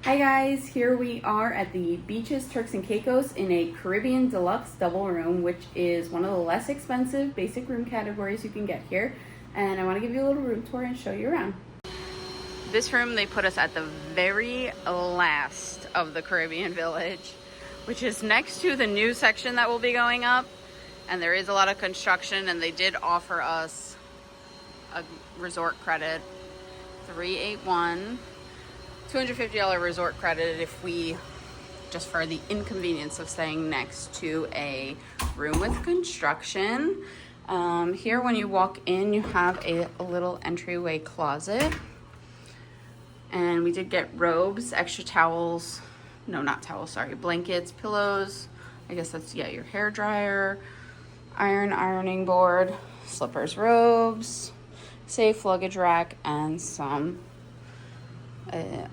Hi guys, here we are at the Beaches Turks and Caicos in a Caribbean Deluxe Double room, which is one of the less expensive basic room categories you can get here. And I want to give you a little room tour and show you around. This room, they put us at the very last of the Caribbean Village, which is next to the new section that will be going up. And there is a lot of construction, and they did offer us a resort credit, 381. $250 resort credit if we, just for the inconvenience of staying next to a room with construction. Here when you walk in, you have a little entryway closet. And we did get robes, extra towels, no, not towels, sorry, blankets, pillows. I guess that's, yeah, your hair dryer, ironing board, slippers, robes, safe luggage rack, and some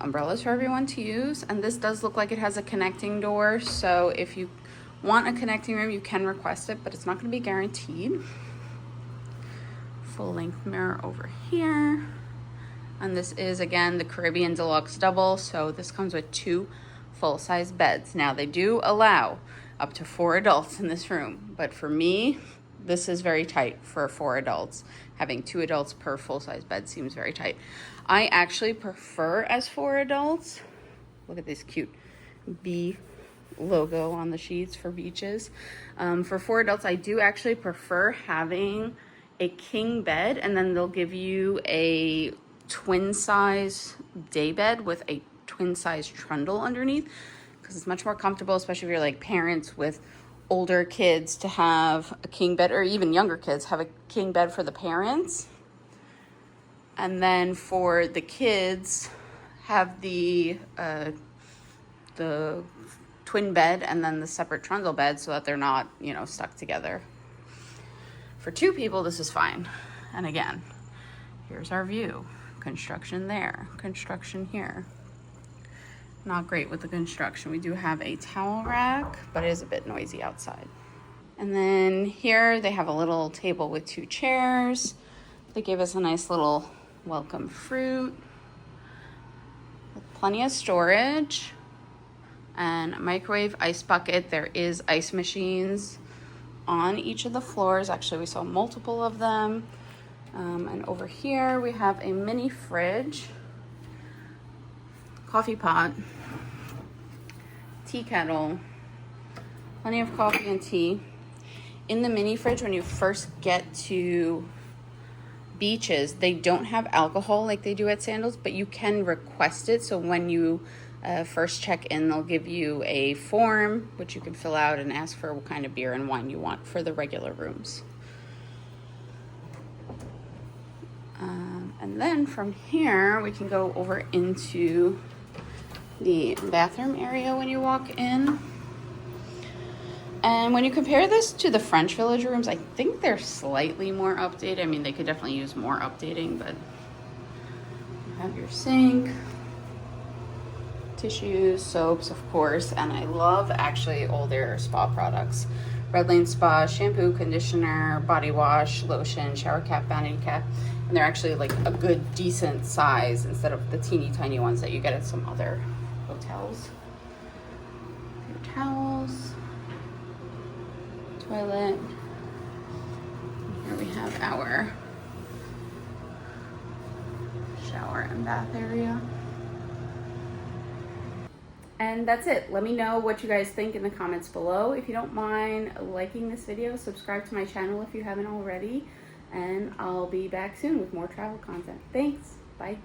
umbrellas for everyone to use. And this does look like it has a connecting door, so if you want a connecting room you can request it, but it's not going to be guaranteed. Full length mirror over here, and this is again the Caribbean Deluxe Double, so this comes with 2 full-size beds. Now they do allow up to 4 adults in this room, but for me this is very tight for 4 adults. Having 2 adults per full-size bed seems very tight. I actually prefer as 4 adults. Look at this cute bee logo on the sheets for Beaches. For 4 adults, I do actually prefer having a king bed, and then they'll give you a twin size day bed with a twin size trundle underneath, because it's much more comfortable, especially if you're like parents with older kids, to have a king bed, or even younger kids have a king bed for the parents. And then for the kids, have the twin bed and then the separate trundle bed so that they're not, you know, stuck together. For 2 people, this is fine. And again, here's our view. Construction there, construction here. Not great with the construction. We do have a towel rack, but it is a bit noisy outside. And then here they have a little table with 2 chairs. They gave us a nice little welcome fruit with plenty of storage and a microwave, ice bucket. There is ice machines on each of the floors. Actually, we saw multiple of them. And over here we have a mini fridge, coffee pot, tea kettle, plenty of coffee and tea. In the mini fridge, when you first get to Beaches, they don't have alcohol like they do at Sandals, but you can request it. So when you first check in, they'll give you a form which you can fill out and ask for what kind of beer and wine you want for the regular rooms. And then from here we can go over into the bathroom area when you walk in. And when you compare this to the French Village rooms, I think they're slightly more updated. I mean, they could definitely use more updating, but you have your sink, tissues, soaps, of course, and I love actually all their spa products. Red Lane Spa, shampoo, conditioner, body wash, lotion, shower cap, vanity cap, and they're actually like a good, decent size instead of the teeny tiny ones that you get at some other hotels. Your towels, toilet. Here we have our shower and bath area. And that's it. Let me know what you guys think in the comments below. If you don't mind liking this video, subscribe to my channel if you haven't already, and I'll be back soon with more travel content. Thanks. Bye.